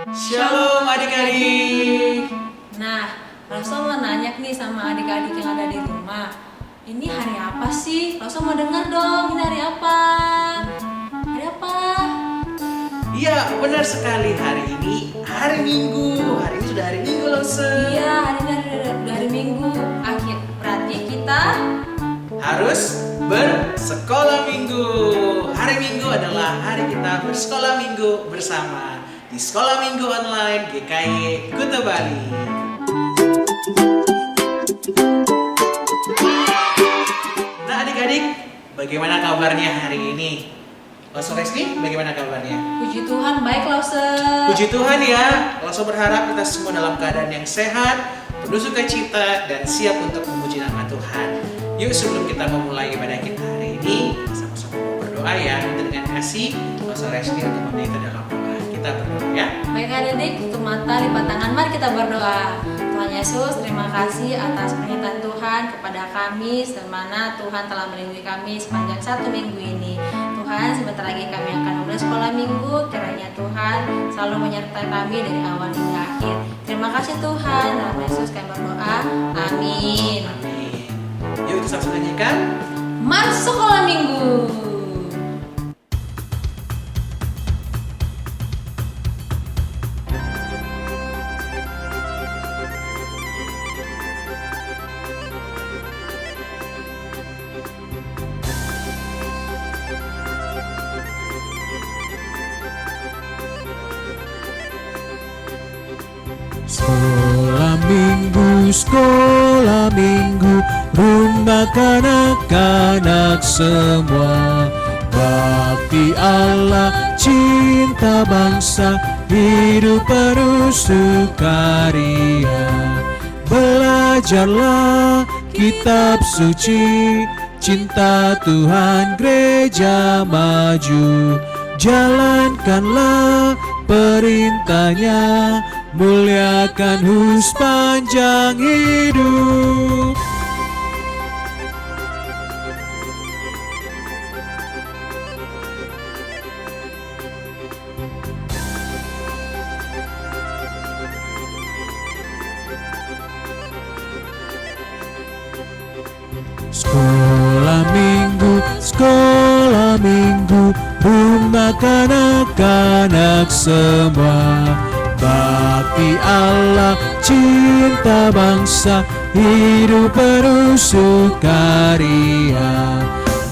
Shalom adik-adik. Nah, Rasul mau nanya nih sama adik-adik yang ada di rumah. Ini hari apa sih? Rasul mau dengar dong, ini hari apa? Hari apa? Iya, benar sekali, hari ini hari Minggu. Hari ini sudah hari Minggu loh, Iya, hari ini udah hari Minggu. Akhir berarti kita harus bersekolah Minggu. Hari Minggu adalah hari kita bersekolah Minggu bersama di Sekolah Minggu Online GKY Kuta Bali. Nah adik-adik, bagaimana kabarnya hari ini? Loso Resti, bagaimana kabarnya? puji Tuhan baik loh, Puji Tuhan ya, Loso berharap kita semua dalam keadaan yang sehat, penuh sukacita, dan siap untuk memuji nama Tuhan. Yuk sebelum kita memulai ibadah kita hari ini, sama-sama berdoa ya. Kita dengan kasih Loso Resti untuk memulai dalam doa. Kita berdoa ya. Baik adik-adik, tutup mata, lipat tangan, mari kita berdoa. Tuhan Yesus, terima kasih atas pernyataan Tuhan kepada kami, semana Tuhan telah melindungi kami sepanjang 1 minggu ini. Tuhan, sebentar lagi kami akan mulai sekolah minggu, kiranya Tuhan selalu menyertai kami dari awal hingga akhir. Terima kasih Tuhan, dalam Yesus kami berdoa, amin. Amin. Yuk kita sama-sama nyanyikan. Mari sekolah minggu. Sekolah minggu, rumah kanak-kanak semua. Bakti Allah, cinta bangsa, hidup penuh sukaria. Belajarlah kitab suci, cinta Tuhan gereja maju. Jalankanlah perintahnya, muliakan sepanjang hidup. Sekolah minggu, rumah kanak-kanak semua. Bakti Allah, cinta bangsa, hidup penuh sukaria.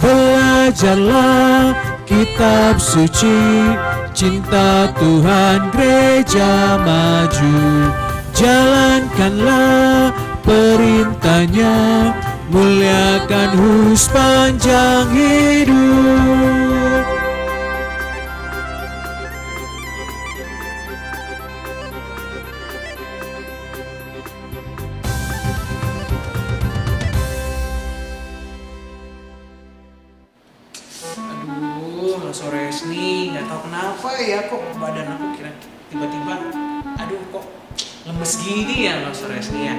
Belajarlah kitab suci, cinta Tuhan gereja maju. Jalankanlah perintahnya, muliakan sepanjang hidup. Aduh, Loso Resti, nggak tahu kenapa ya kok badan aku kira tiba-tiba, aduh kok lemes gini ya Loso Resti ya.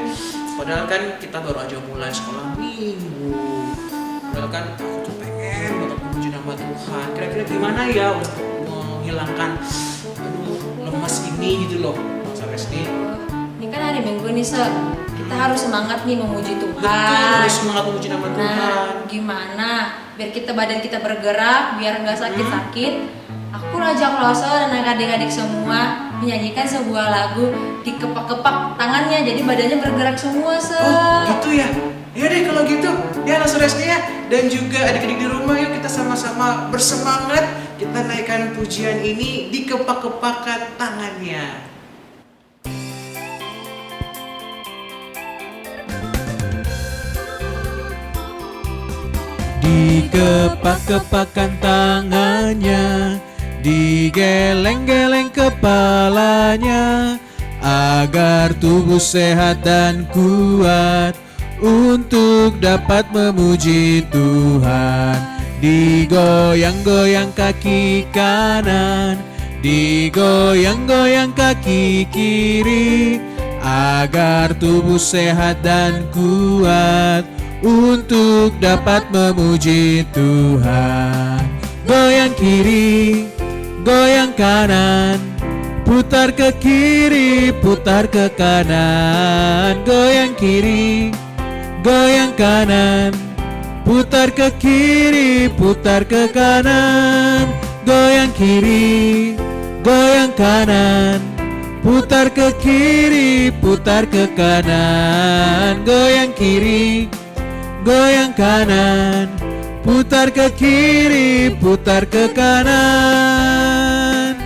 Padahal kan kita baru aja mulai sekolah minggu. Padahal kan aku tuh pengen banget memuji nama Tuhan. Kira-kira gimana ya untuk menghilangkan lemes ini gitu loh, Loso Resti. Ini kan hari Minggu nih, kita harus semangat nih memuji Tuhan. Betul, harus semangat memuji nama Tuhan. Nah, gimana? Biar badan kita bergerak, biar nggak sakit-sakit. Aku ajak Loso dan adik-adik semua menyanyikan sebuah lagu, dikepak-kepak tangannya, jadi badannya bergerak semua, Oh, gitu ya? Ya deh kalau gitu, ya Loso Resti ya. Dan juga adik-adik di rumah, yuk kita sama-sama bersemangat. Kita naikkan pujian ini, dikepak-kepakan tangannya. Dikepak-kepakan tangannya, digeleng-geleng kepalanya, agar tubuh sehat dan kuat untuk dapat memuji Tuhan. Digoyang-goyang kaki kanan, digoyang-goyang kaki kiri, agar tubuh sehat dan kuat untuk dapat memuji Tuhan. Goyang kiri, goyang kanan, putar ke kiri, putar ke kanan, goyang kiri, goyang kanan, putar ke kiri, putar ke kanan, goyang kiri, goyang kanan, putar ke kiri, putar ke kanan, goyang kiri, goyang kanan, putar ke kiri, putar ke kanan.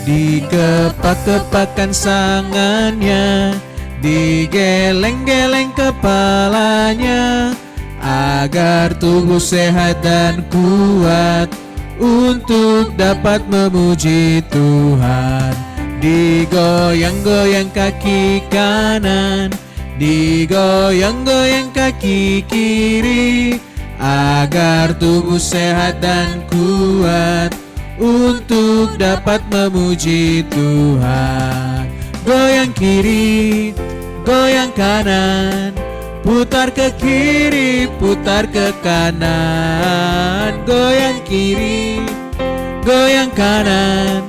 Dikepak-kepakan sangannya, digeleng-geleng kepalanya, agar tubuh sehat dan kuat untuk dapat memuji Tuhan. Digoyang-goyang kaki kanan, digoyang-goyang kaki kiri, agar tubuh sehat dan kuat untuk dapat memuji Tuhan. Goyang kiri, goyang kanan, putar ke kiri, putar ke kanan, goyang kiri, goyang kanan,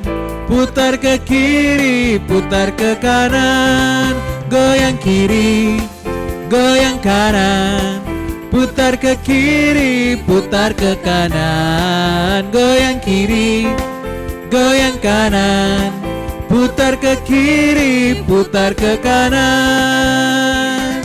putar ke kiri, putar ke kanan, goyang kiri, goyang kanan, putar ke kiri, putar ke kanan, goyang kiri, goyang kanan, putar ke kiri, putar ke kanan.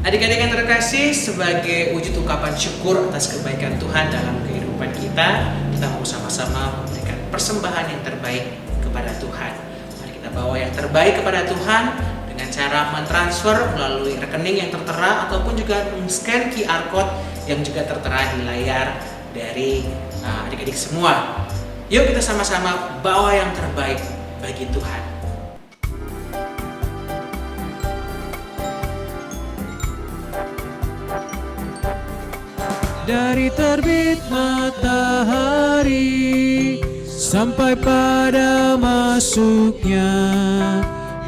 Adik-adik yang terkasih, sebagai wujud ungkapan syukur atas kebaikan Tuhan dalam kehidupan kita mau sama-sama memberikan persembahan yang terbaik kepada Tuhan. Mari kita bawa yang terbaik kepada Tuhan dengan cara mentransfer melalui rekening yang tertera ataupun juga men-scan QR code yang juga tertera di layar dari adik-adik semua. Yuk kita sama-sama bawa yang terbaik bagi Tuhan. Dari terbit matahari sampai pada masuknya,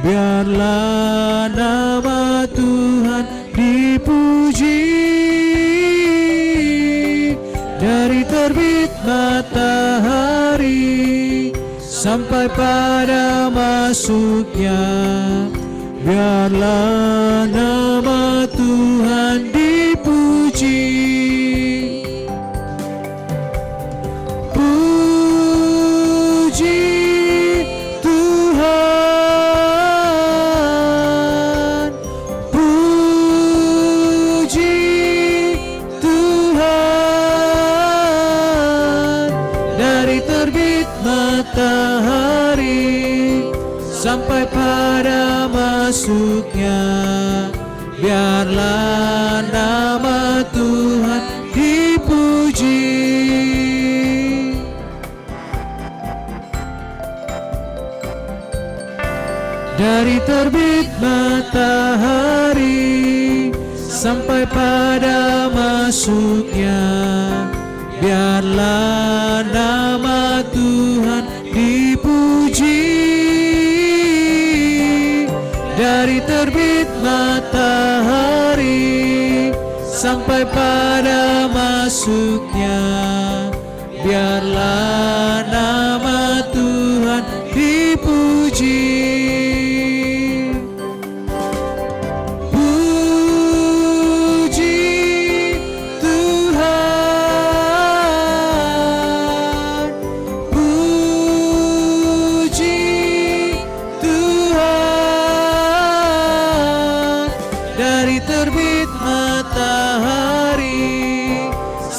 biarlah nama Tuhan dipuji. Dari terbit matahari sampai pada masuknya, biarlah nama Tuhan dipuji. Sampai pada masuknya, biarlah nama Tuhan dipuji. Dari terbit matahari sampai pada masuknya, biarlah nama Tuhan dipuji. Dari terbit matahari sampai pada masuknya, biarlah nama Tuhan dipuji.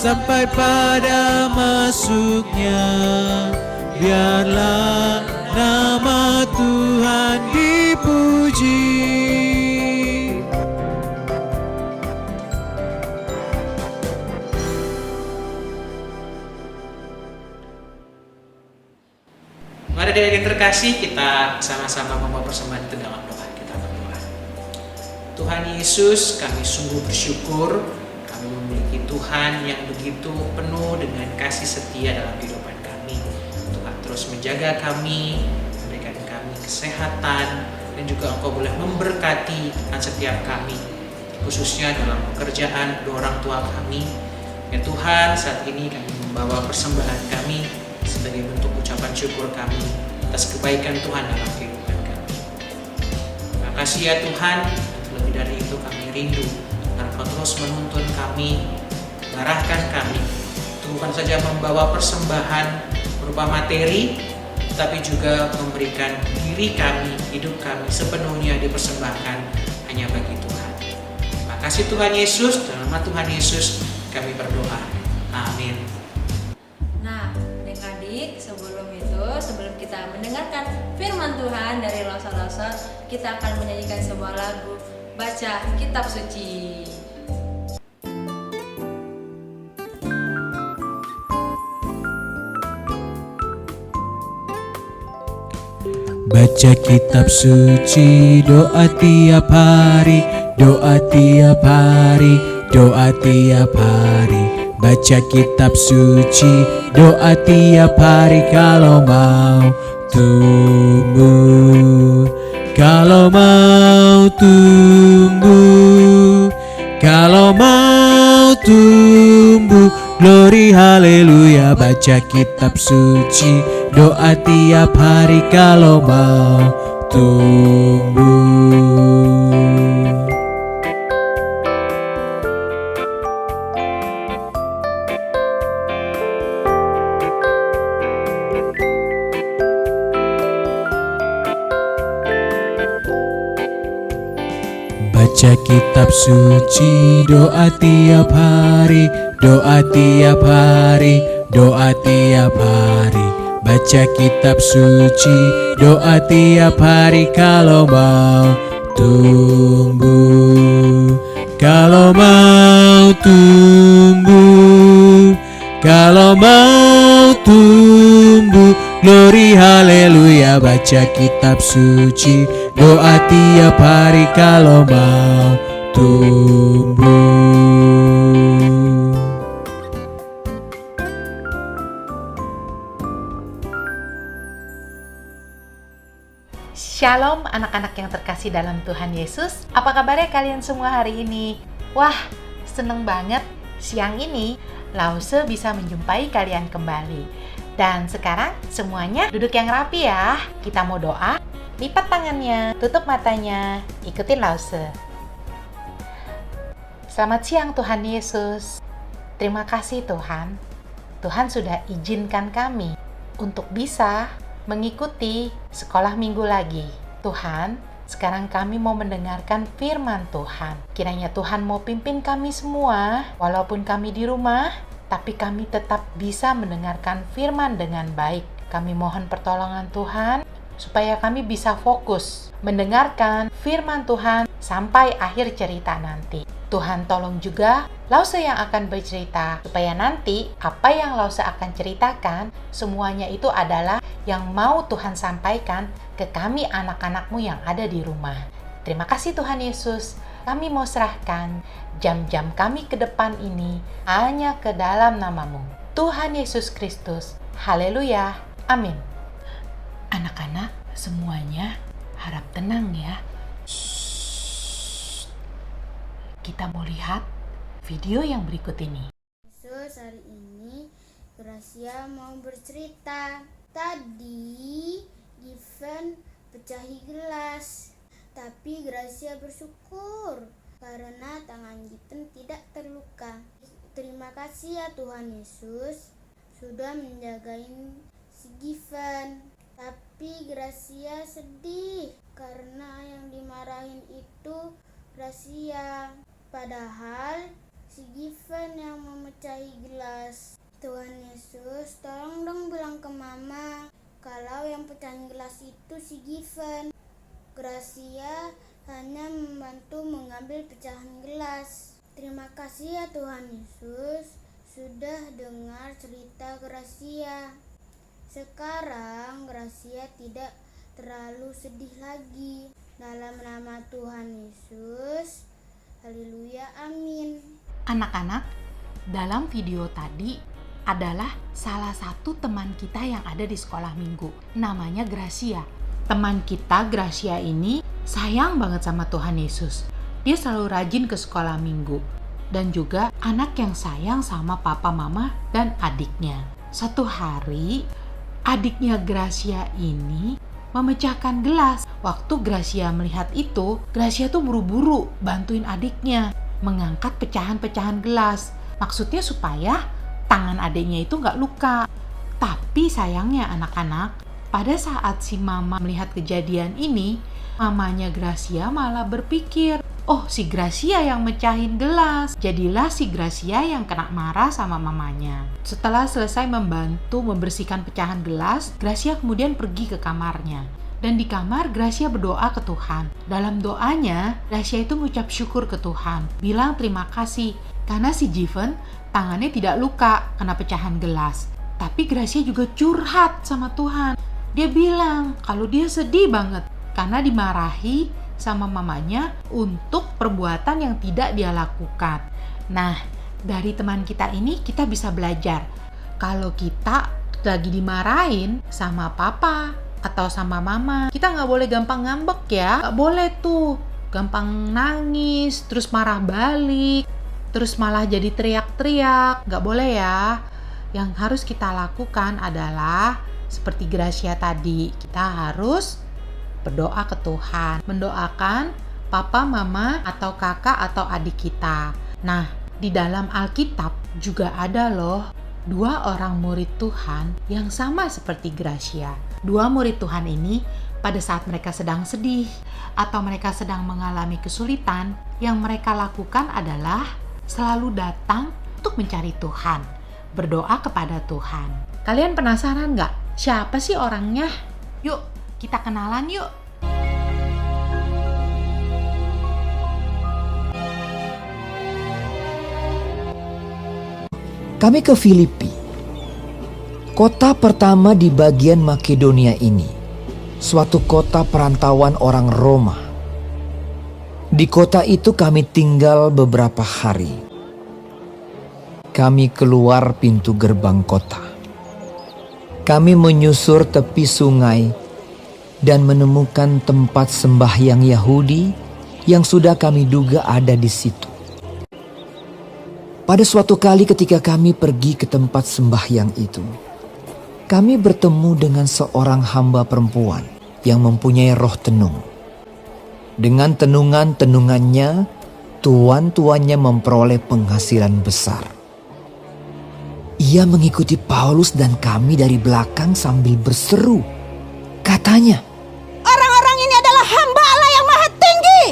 Sampai pada masuknya, biarlah nama Tuhan dipuji. Mari adik-adik yang terkasih, kita sama-sama membawa persembahan itu dalam doa. Kita berdoa. Tuhan Yesus, kami sungguh bersyukur memiliki Tuhan yang begitu penuh dengan kasih setia dalam kehidupan kami. Tuhan terus menjaga kami, memberikan kami kesehatan, dan juga Engkau boleh memberkati Tuhan setiap kami. khususnya dalam pekerjaan kedua orang tua kami. Ya Tuhan, saat ini kami membawa persembahan kami sebagai bentuk ucapan syukur kami atas kebaikan Tuhan dalam kehidupan kami. Terima kasih ya Tuhan, lebih dari itu kami rindu agar Kau terus menuntun kami, mengarahkan kami untuk bukan saja membawa persembahan berupa materi, tetapi juga memberikan diri kami, hidup kami sepenuhnya dipersembahkan hanya bagi Tuhan. Terima kasih Tuhan Yesus, dalam nama Tuhan Yesus kami berdoa. Amin. Nah, adik-adik, sebelum kita mendengarkan firman Tuhan dari Lausa-Lausa, kita akan menyanyikan sebuah lagu Baca Kitab Suci. Baca kitab suci, doa tiap hari, doa tiap hari, doa tiap hari. Baca kitab suci, doa tiap hari kalau mau tumbuh. Kalau mau tumbuh, kalau mau tumbuh, glory haleluya. Baca kitab suci, doa tiap hari kalau mau tumbuh. Baca kitab suci, doa tiap hari, doa tiap hari, doa tiap hari. Baca kitab suci, doa tiap hari kalau mau tumbuh. Kalau mau tumbuh, kalau mau tumbuh, glory haleluya. Baca kitab suci, doa tiap hari kalau mau tumbuh. Shalom anak-anak yang terkasih dalam Tuhan Yesus. Apa kabarnya kalian semua hari ini? Wah, seneng banget siang ini Lause bisa menjumpai kalian kembali. Dan sekarang semuanya duduk yang rapi ya. Kita mau doa, lipat tangannya, tutup matanya, ikutin Lause. Selamat siang Tuhan Yesus. Terima kasih Tuhan. Tuhan sudah izinkan kami untuk bisa mengikuti sekolah minggu lagi. Tuhan, sekarang kami mau mendengarkan firman Tuhan. Kiranya Tuhan mau pimpin kami semua, walaupun kami di rumah, tapi kami tetap bisa mendengarkan firman dengan baik. Kami mohon pertolongan Tuhan, supaya kami bisa fokus mendengarkan firman Tuhan sampai akhir cerita nanti. Tuhan tolong juga Lause yang akan bercerita, supaya nanti apa yang Lause akan ceritakan, semuanya itu adalah yang mau Tuhan sampaikan ke kami anak-anak-Mu yang ada di rumah. Terima kasih Tuhan Yesus, kami mau serahkan jam-jam kami ke depan ini hanya ke dalam nama-Mu. Tuhan Yesus Kristus, haleluya, amin. Anak-anak semuanya harap tenang ya. Kita mau lihat video yang berikut ini. Yesus, hari ini Gracia mau bercerita. Tadi Given pecahi gelas, tapi Gracia bersyukur karena tangan Given tidak terluka. Terima kasih ya Tuhan Yesus sudah menjagain si Given. Tapi Gracia sedih karena yang dimarahin itu Gracia. Padahal si Given yang memecahi gelas. Tuhan Yesus, tolong dong bilang ke Mama kalau yang pecahin gelas itu si Given. Gracia hanya membantu mengambil pecahan gelas. Terima kasih ya Tuhan Yesus sudah dengar cerita Gracia. Sekarang Gracia tidak terlalu sedih lagi. Dalam nama Tuhan Yesus, haleluya, amin. Anak-anak, dalam video tadi adalah salah satu teman kita yang ada di sekolah minggu. Namanya Gracia. Teman kita Gracia ini sayang banget sama Tuhan Yesus. dia selalu rajin ke sekolah minggu. Dan juga anak yang sayang sama papa, mama, dan adiknya. Satu hari, adiknya Gracia ini memecahkan gelas. Waktu Gracia melihat itu, Gracia tuh buru-buru bantuin adiknya mengangkat pecahan-pecahan gelas. Maksudnya supaya tangan adiknya itu nggak luka. Tapi sayangnya anak-anak, pada saat si mama melihat kejadian ini, mamanya Gracia malah berpikir, oh, si Gracia yang mecahin gelas. Jadilah si Gracia yang kena marah sama mamanya. Setelah selesai membantu membersihkan pecahan gelas, Gracia kemudian pergi ke kamarnya. Dan di kamar, Gracia berdoa ke Tuhan. Dalam doanya, Gracia itu mengucap syukur ke Tuhan. Bilang terima kasih, karena si Jiven tangannya tidak luka kena pecahan gelas. Tapi Gracia juga curhat sama Tuhan. Dia bilang kalau dia sedih banget karena dimarahi sama mamanya untuk perbuatan yang tidak dia lakukan. Nah, dari teman kita ini kita bisa belajar. Kalau kita lagi dimarahin sama papa atau sama mama, kita nggak boleh gampang ngambek ya. Nggak boleh tuh gampang nangis, terus marah balik, terus malah jadi teriak-teriak. Nggak boleh ya. Yang harus kita lakukan adalah seperti Gracia tadi, kita harus berdoa ke Tuhan, mendoakan papa, mama, atau kakak, atau adik kita. Nah, di dalam Alkitab juga ada loh 2 orang murid Tuhan yang sama seperti Gracia. 2 murid Tuhan ini pada saat mereka sedang sedih atau mereka sedang mengalami kesulitan, yang mereka lakukan adalah selalu datang untuk mencari Tuhan, berdoa kepada Tuhan. Kalian penasaran nggak? Siapa sih orangnya? Yuk, kita kenalan yuk. Kami ke Filipi, kota pertama di bagian Makedonia ini, suatu kota perantauan orang Roma. Di kota itu kami tinggal beberapa hari. Kami keluar pintu gerbang kota. Kami menyusur tepi sungai dan menemukan tempat sembahyang Yahudi yang sudah kami duga ada di situ. Pada suatu kali ketika kami pergi ke tempat sembahyang itu, kami bertemu dengan seorang hamba perempuan yang mempunyai roh tenung. Dengan tenungan-tenungannya, tuan-tuannya memperoleh penghasilan besar. Ia mengikuti Paulus dan kami dari belakang sambil berseru. Katanya, "Orang-orang ini adalah hamba Allah yang Maha Tinggi.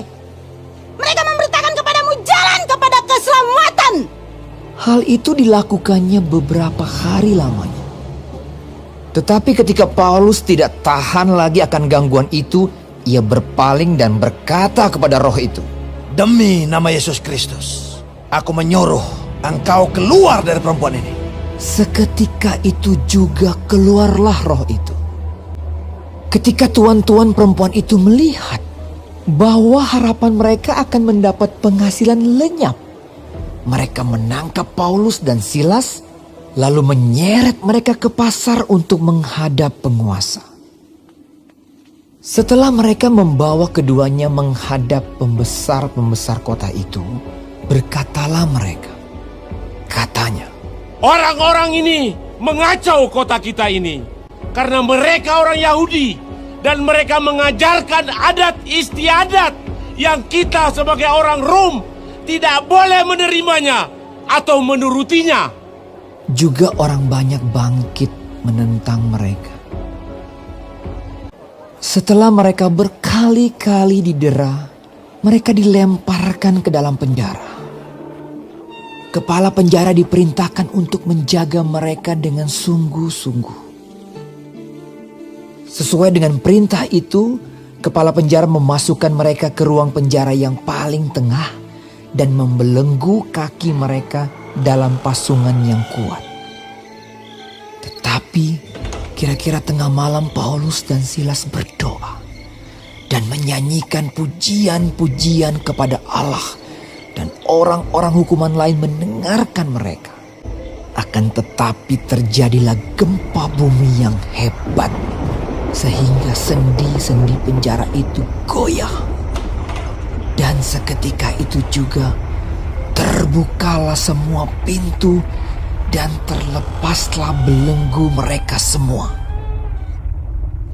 Mereka memberitakan kepadamu jalan kepada keselamatan." hal itu dilakukannya beberapa hari lamanya. Tetapi ketika Paulus tidak tahan lagi akan gangguan itu, ia berpaling dan berkata kepada roh itu, "Demi nama Yesus Kristus, aku menyuruh engkau keluar dari perempuan ini." Seketika itu juga keluarlah roh itu. Ketika tuan-tuan perempuan itu melihat bahwa harapan mereka akan mendapat penghasilan lenyap, mereka menangkap Paulus dan Silas, lalu menyeret mereka ke pasar untuk menghadap penguasa. Setelah mereka membawa keduanya menghadap pembesar-pembesar kota itu, berkatalah mereka, katanya, "Orang-orang ini mengacau kota kita ini karena mereka orang Yahudi dan mereka mengajarkan adat istiadat yang kita sebagai orang Rom tidak boleh menerimanya atau menurutinya." Juga orang banyak bangkit menentang mereka. Setelah mereka berkali-kali didera, mereka dilemparkan ke dalam penjara. Kepala penjara diperintahkan untuk menjaga mereka dengan sungguh-sungguh. Sesuai dengan perintah itu, kepala penjara memasukkan mereka ke ruang penjara yang paling tengah dan membelenggu kaki mereka dalam pasungan yang kuat. Tetapi kira-kira tengah malam Paulus dan Silas berdoa dan menyanyikan pujian-pujian kepada Allah, dan orang-orang hukuman lain mendengarkan mereka. Akan tetapi terjadilah gempa bumi yang hebat, sehingga sendi-sendi penjara itu goyah. Dan seketika itu juga terbukalah semua pintu dan terlepaslah belenggu mereka semua.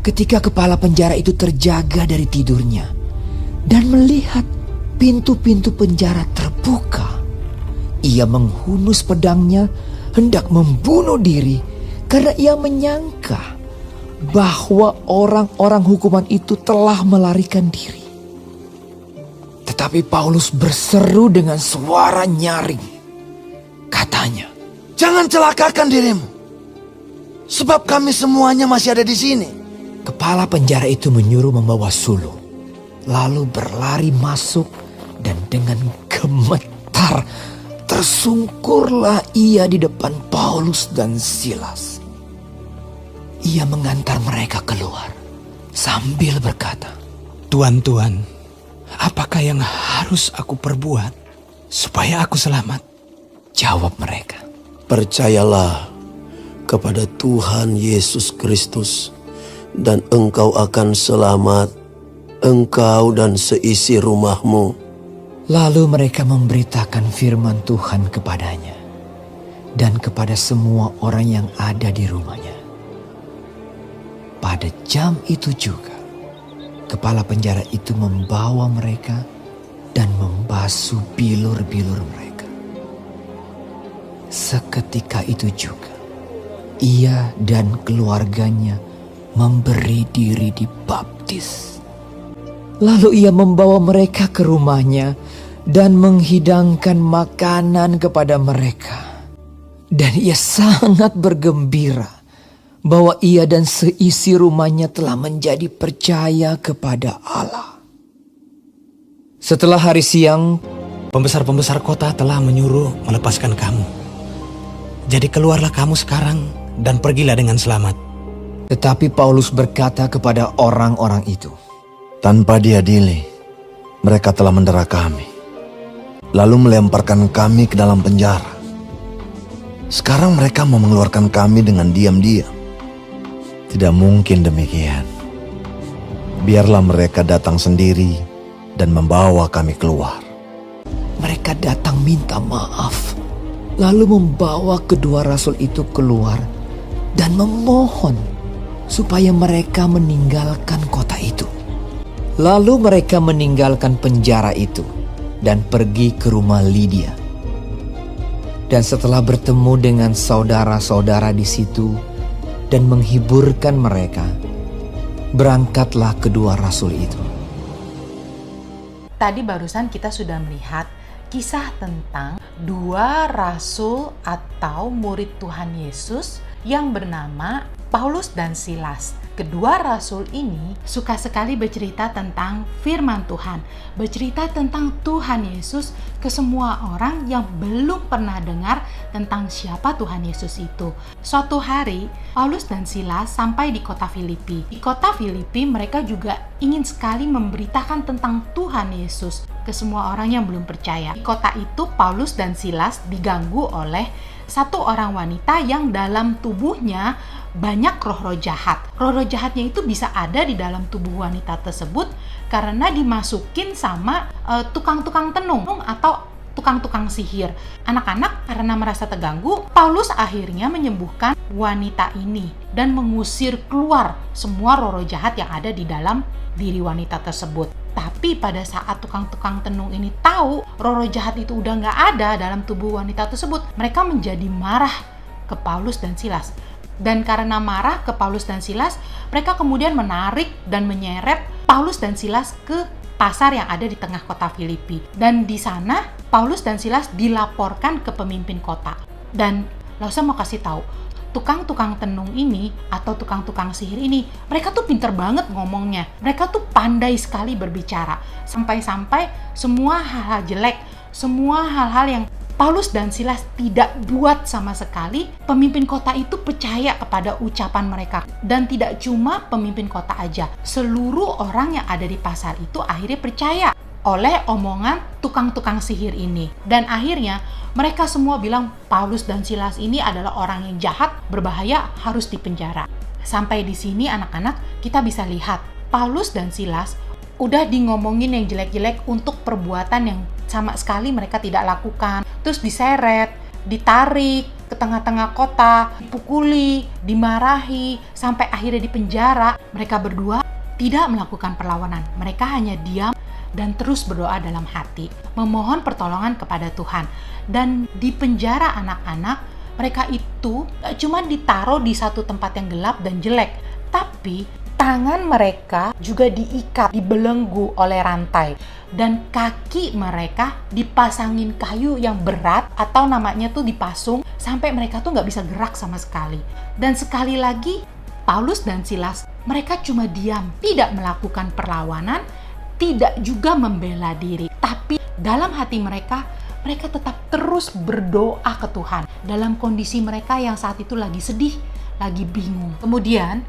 Ketika kepala penjara itu terjaga dari tidurnya dan melihat pintu-pintu penjara terbuka, ia menghunus pedangnya hendak membunuh diri karena ia menyangka bahwa orang-orang hukuman itu telah melarikan diri. Tetapi Paulus berseru dengan suara nyaring. Katanya, Jangan celakakan dirimu, sebab kami semuanya masih ada di sini. kepala penjara itu menyuruh membawa sulung, lalu berlari masuk dan dengan gemetar tersungkurlah ia di depan Paulus dan Silas. Ia mengantar mereka keluar sambil berkata, Tuan, apakah yang harus aku perbuat supaya aku selamat? Jawab mereka, Percayalah kepada Tuhan Yesus Kristus, dan engkau akan selamat, engkau dan seisi rumahmu. Lalu mereka memberitakan firman Tuhan kepadanya dan kepada semua orang yang ada di rumahnya. Pada jam itu juga, kepala penjara itu membawa mereka dan membasuh bilur-bilur mereka. Seketika itu juga, ia dan keluarganya memberi diri dibaptis. Lalu ia membawa mereka ke rumahnya dan menghidangkan makanan kepada mereka. Dan ia sangat bergembira bahwa ia dan seisi rumahnya telah menjadi percaya kepada Allah. Setelah hari siang, Pembesar-pembesar kota telah menyuruh melepaskan kamu. Jadi keluarlah kamu sekarang dan pergilah dengan selamat. tetapi Paulus berkata kepada orang-orang itu, Tanpa diadili, mereka telah mendera kami, lalu melemparkan kami ke dalam penjara. Sekarang mereka mau mengeluarkan kami dengan diam-diam. Tidak mungkin demikian. Biarlah mereka datang sendiri dan membawa kami keluar. mereka datang minta maaf, lalu membawa kedua rasul itu keluar dan memohon supaya mereka meninggalkan kota itu. Lalu mereka meninggalkan penjara itu dan pergi ke rumah Lydia. Dan setelah bertemu dengan saudara-saudara di situ dan menghiburkan mereka, berangkatlah kedua rasul itu. Tadi barusan kita sudah melihat kisah tentang dua rasul atau murid Tuhan Yesus yang bernama Paulus dan Silas. Kedua rasul ini suka sekali bercerita tentang firman Tuhan, bercerita tentang Tuhan Yesus ke semua orang yang belum pernah dengar tentang siapa Tuhan Yesus itu. Suatu hari, Paulus dan Silas sampai di kota Filipi. Di kota Filipi, mereka juga ingin sekali memberitakan tentang Tuhan Yesus ke semua orang yang belum percaya. Di kota itu, Paulus dan Silas diganggu oleh satu orang wanita yang dalam tubuhnya banyak roh-roh jahat. Roh-roh jahatnya itu bisa ada di dalam tubuh wanita tersebut karena dimasukin sama tukang-tukang tenung atau tukang-tukang sihir. Anak-anak karena merasa terganggu, Paulus akhirnya menyembuhkan wanita ini dan mengusir keluar semua roh-roh jahat yang ada di dalam diri wanita tersebut. Tapi pada saat tukang-tukang tenung ini tahu roh-roh jahat itu udah nggak ada dalam tubuh wanita tersebut, mereka menjadi marah ke Paulus dan Silas. Dan karena marah ke Paulus dan Silas, mereka kemudian menarik dan menyeret Paulus dan Silas ke pasar yang ada di tengah kota Filipi. Dan di sana Paulus dan Silas dilaporkan ke pemimpin kota. Dan saya mau kasih tahu, tukang-tukang tenung ini atau tukang-tukang sihir ini, mereka tuh pinter banget ngomongnya. Mereka tuh pandai sekali berbicara. Sampai-sampai semua hal-hal jelek, semua hal-hal yang Paulus dan Silas tidak buat sama sekali, pemimpin kota itu percaya kepada ucapan mereka. Dan tidak cuma pemimpin kota aja, seluruh orang yang ada di pasar itu akhirnya percaya oleh omongan tukang-tukang sihir ini. Dan akhirnya mereka semua bilang Paulus dan Silas ini adalah orang yang jahat, berbahaya, harus dipenjara. Sampai di sini anak-anak kita bisa lihat Paulus dan Silas udah di ngomongin yang jelek-jelek untuk perbuatan yang sama sekali mereka tidak lakukan. Terus diseret, ditarik ke tengah-tengah kota, dipukuli, dimarahi, sampai akhirnya dipenjara. Mereka berdua tidak melakukan perlawanan. Mereka hanya diam dan terus berdoa dalam hati, memohon pertolongan kepada Tuhan. Dan di penjara anak-anak, mereka itu cuma ditaruh di satu tempat yang gelap dan jelek, tapi tangan mereka juga diikat, dibelenggu oleh rantai, dan kaki mereka dipasangin kayu yang berat, atau namanya tuh dipasung, sampai mereka tuh nggak bisa gerak sama sekali. Dan sekali lagi, Paulus dan Silas, mereka cuma diam, tidak melakukan perlawanan, tidak juga membela diri, tapi dalam hati mereka tetap terus berdoa ke Tuhan dalam kondisi mereka yang saat itu lagi sedih, lagi bingung. Kemudian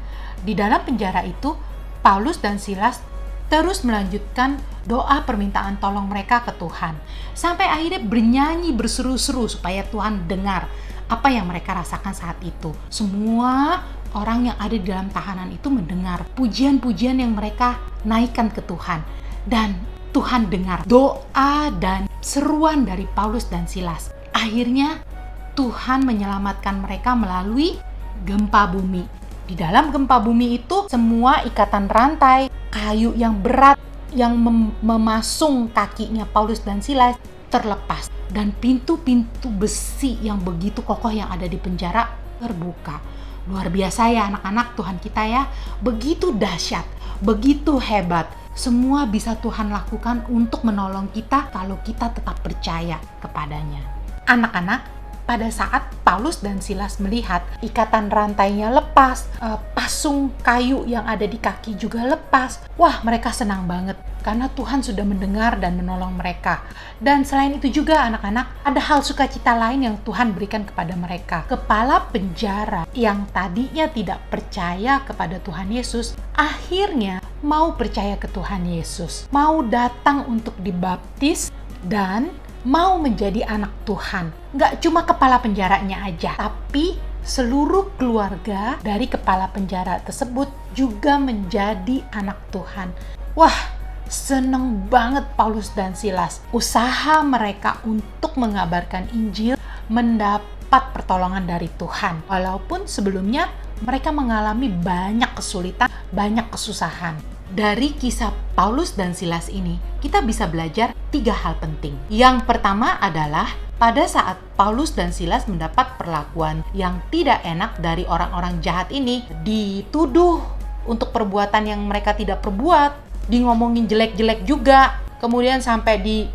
di dalam penjara itu, Paulus dan Silas terus melanjutkan doa permintaan tolong mereka ke Tuhan, sampai akhirnya bernyanyi berseru-seru supaya Tuhan dengar apa yang mereka rasakan saat itu. Semua orang yang ada di dalam tahanan itu mendengar pujian-pujian yang mereka naikkan ke Tuhan, dan Tuhan dengar doa dan seruan dari Paulus dan Silas. Akhirnya Tuhan menyelamatkan mereka melalui gempa bumi. Di dalam gempa bumi itu, semua ikatan rantai, kayu yang berat yang memasung kakinya Paulus dan Silas terlepas, dan pintu-pintu besi yang begitu kokoh yang ada di penjara terbuka. Luar biasa ya anak-anak Tuhan kita ya, begitu dahsyat, begitu hebat. Semua bisa Tuhan lakukan untuk menolong kita kalau kita tetap percaya kepadanya. Anak-anak, pada saat Paulus dan Silas melihat ikatan rantainya lepas, pasung kayu yang ada di kaki juga lepas, wah mereka senang banget karena Tuhan sudah mendengar dan menolong mereka. Dan selain itu juga anak-anak, ada hal sukacita lain yang Tuhan berikan kepada mereka. Kepala penjara yang tadinya tidak percaya kepada Tuhan Yesus, akhirnya mau percaya ke Tuhan Yesus, mau datang untuk dibaptis dan mau menjadi anak Tuhan. Nggak cuma kepala penjaranya aja, tapi seluruh keluarga dari kepala penjara tersebut juga menjadi anak Tuhan. Wah, seneng banget Paulus dan Silas. Usaha mereka untuk mengabarkan Injil mendapat pertolongan dari Tuhan. Walaupun sebelumnya mereka mengalami banyak kesulitan, banyak kesusahan. Dari kisah Paulus dan Silas ini, kita bisa belajar 3 hal penting. Yang pertama adalah pada saat Paulus dan Silas mendapat perlakuan yang tidak enak dari orang-orang jahat ini, dituduh untuk perbuatan yang mereka tidak perbuat, di ngomongin jelek-jelek juga, kemudian sampai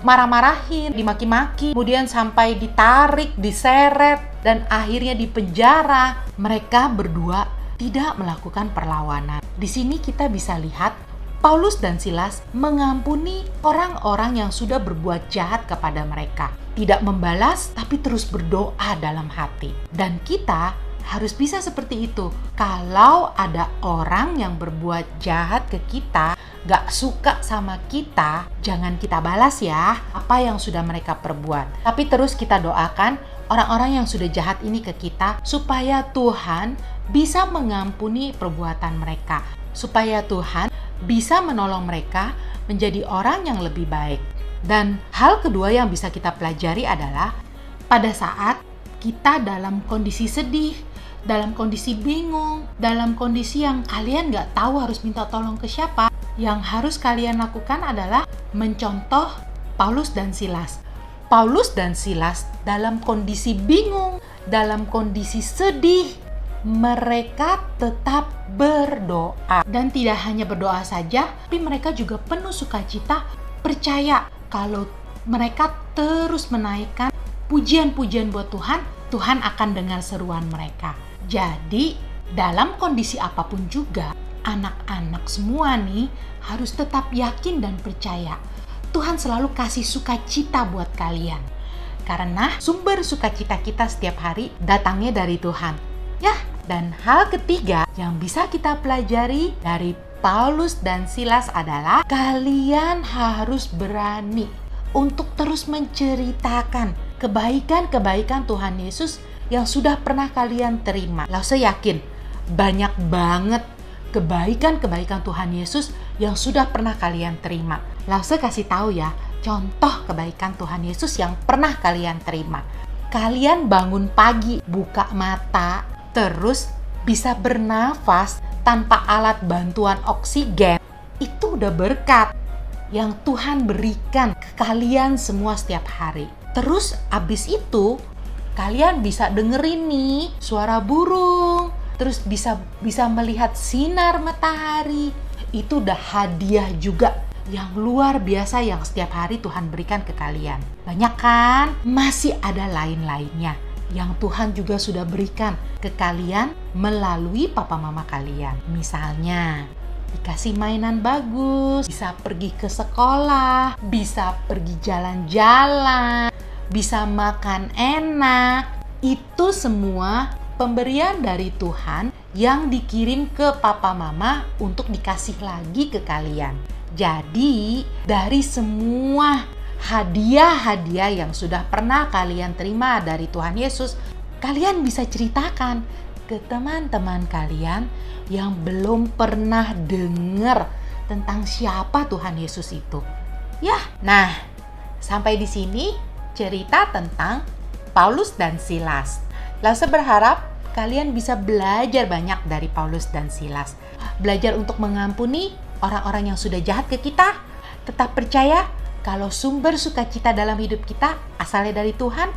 marah-marahin, dimaki-maki, kemudian sampai ditarik, diseret, dan akhirnya dipenjara. Mereka berdua tidak melakukan perlawanan. Di sini kita bisa lihat Paulus dan Silas mengampuni orang-orang yang sudah berbuat jahat kepada mereka. Tidak membalas, tapi terus berdoa dalam hati. Dan kita harus bisa seperti itu. Kalau ada orang yang berbuat jahat ke kita, gak suka sama kita, jangan kita balas ya apa yang sudah mereka perbuat. Tapi terus kita doakan orang-orang yang sudah jahat ini ke kita, supaya Tuhan bisa mengampuni perbuatan mereka, supaya Tuhan bisa menolong mereka menjadi orang yang lebih baik. Dan hal kedua yang bisa kita pelajari adalah pada saat kita dalam kondisi sedih, dalam kondisi bingung, dalam kondisi yang kalian gak tahu harus minta tolong ke siapa, yang harus kalian lakukan adalah mencontoh Paulus dan Silas. Paulus dan Silas dalam kondisi bingung, dalam kondisi sedih, mereka tetap berdoa. Dan tidak hanya berdoa saja, tapi mereka juga penuh sukacita, percaya kalau mereka terus menaikkan pujian-pujian buat Tuhan, Tuhan akan dengar seruan mereka. Jadi, dalam kondisi apapun juga, anak-anak semua nih harus tetap yakin dan percaya. Tuhan selalu kasih sukacita buat kalian. Karena sumber sukacita kita setiap hari datangnya dari Tuhan. Ya, dan hal ketiga yang bisa kita pelajari dari Paulus dan Silas adalah kalian harus berani untuk terus menceritakan kebaikan-kebaikan Tuhan Yesus yang sudah pernah kalian terima. Lalu saya yakin banyak banget kebaikan-kebaikan Tuhan Yesus yang sudah pernah kalian terima. Lause kasih tahu ya, contoh kebaikan Tuhan Yesus yang pernah kalian terima. Kalian bangun pagi, buka mata, terus bisa bernafas tanpa alat bantuan oksigen. Itu udah berkat yang Tuhan berikan ke kalian semua setiap hari. Terus abis itu kalian bisa dengerin nih suara burung, terus bisa melihat sinar matahari. Itu udah hadiah juga yang luar biasa yang setiap hari Tuhan berikan ke kalian. Banyak kan? Masih ada lain-lainnya yang Tuhan juga sudah berikan ke kalian melalui papa mama kalian. Misalnya dikasih mainan bagus, bisa pergi ke sekolah, bisa pergi jalan-jalan, bisa makan enak. Itu semua pemberian dari Tuhan yang dikirim ke papa mama untuk dikasih lagi ke kalian. Jadi dari semua hadiah-hadiah yang sudah pernah kalian terima dari Tuhan Yesus, kalian bisa ceritakan ke teman-teman kalian yang belum pernah dengar tentang siapa Tuhan Yesus itu. Ya, nah sampai di sini cerita tentang Paulus dan Silas. Lause berharap kalian bisa belajar banyak dari Paulus dan Silas. Belajar untuk mengampuni orang-orang yang sudah jahat ke kita. Tetap percaya kalau sumber sukacita dalam hidup kita asalnya dari Tuhan,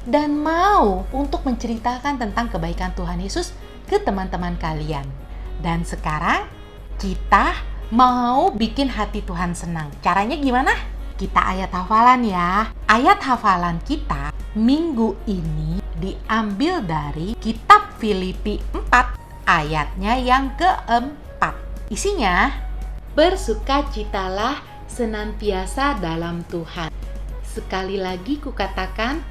dan mau untuk menceritakan tentang kebaikan Tuhan Yesus ke teman-teman kalian. Dan sekarang kita mau bikin hati Tuhan senang. Caranya gimana? Kita ayat hafalan ya. Ayat hafalan kita minggu ini diambil dari kitab Filipi 4 ayatnya yang keempat. Isinya, bersukacitalah senantiasa dalam Tuhan. Sekali lagi kukatakan,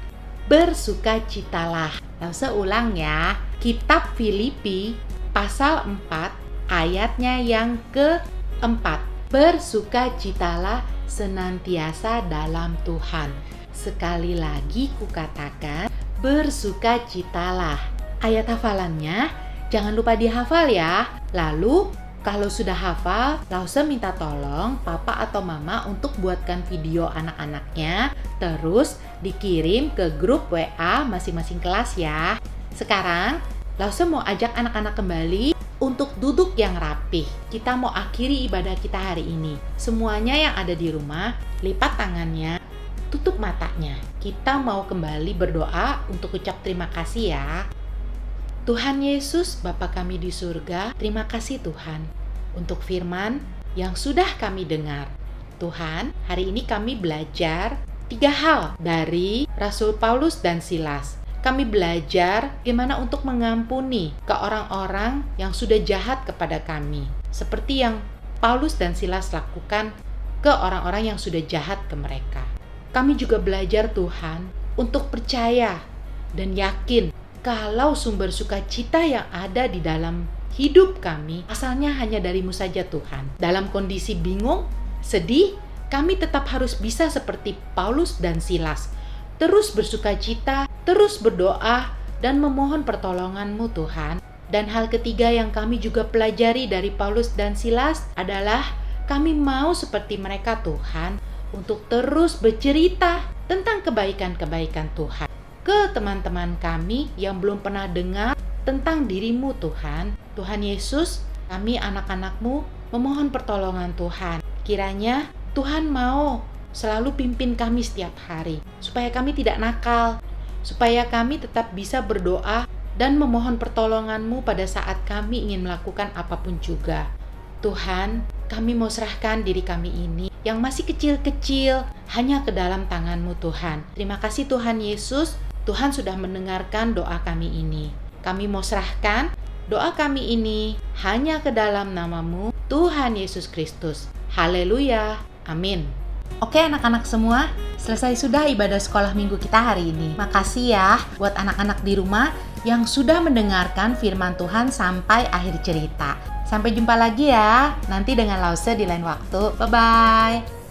bersukacitalah. Lause ulang ya. Kitab Filipi pasal 4 ayatnya yang keempat. Bersukacitalah senantiasa dalam Tuhan. Sekali lagi kukatakan, bersukacitalah. Ayat hafalannya jangan lupa dihafal ya. Lalu kalau sudah hafal, Lause minta tolong papa atau mama untuk buatkan video anak-anaknya, terus dikirim ke grup WA masing-masing kelas ya. Sekarang Lause mau ajak anak-anak kembali untuk duduk yang rapih. Kita mau akhiri ibadah kita hari ini. Semuanya yang ada di rumah, lipat tangannya, tutup matanya. Kita mau kembali berdoa untuk ucap terima kasih ya. Tuhan Yesus, Bapa kami di surga, terima kasih Tuhan untuk firman yang sudah kami dengar. Tuhan, hari ini kami belajar 3 hal dari Rasul Paulus dan Silas. Kami belajar bagaimana untuk mengampuni ke orang-orang yang sudah jahat kepada kami. Seperti yang Paulus dan Silas lakukan ke orang-orang yang sudah jahat ke mereka. Kami juga belajar Tuhan untuk percaya dan yakin kalau sumber sukacita yang ada di dalam hidup kami asalnya hanya dari-Mu saja Tuhan. Dalam kondisi bingung, sedih, kami tetap harus bisa seperti Paulus dan Silas. Terus bersukacita, terus berdoa, dan memohon pertolongan-Mu Tuhan. Dan hal ketiga yang kami juga pelajari dari Paulus dan Silas adalah kami mau seperti mereka Tuhan untuk terus bercerita tentang kebaikan-kebaikan Tuhan ke teman-teman kami yang belum pernah dengar tentang diri-Mu Tuhan. Tuhan Yesus, kami anak-anak-Mu memohon pertolongan Tuhan. Kiranya Tuhan mau selalu pimpin kami setiap hari, supaya kami tidak nakal, supaya kami tetap bisa berdoa dan memohon pertolongan-Mu pada saat kami ingin melakukan apapun juga. Tuhan, kami mau serahkan diri kami ini yang masih kecil-kecil hanya ke dalam tangan-Mu Tuhan. Terima kasih Tuhan Yesus, Tuhan sudah mendengarkan doa kami ini. Kami mau serahkan doa kami ini hanya ke dalam nama-Mu, Tuhan Yesus Kristus. Haleluya, amin. Oke anak-anak semua, selesai sudah ibadah sekolah minggu kita hari ini. Makasih ya buat anak-anak di rumah yang sudah mendengarkan firman Tuhan sampai akhir cerita. Sampai jumpa lagi ya, nanti dengan Lause di lain waktu. Bye-bye.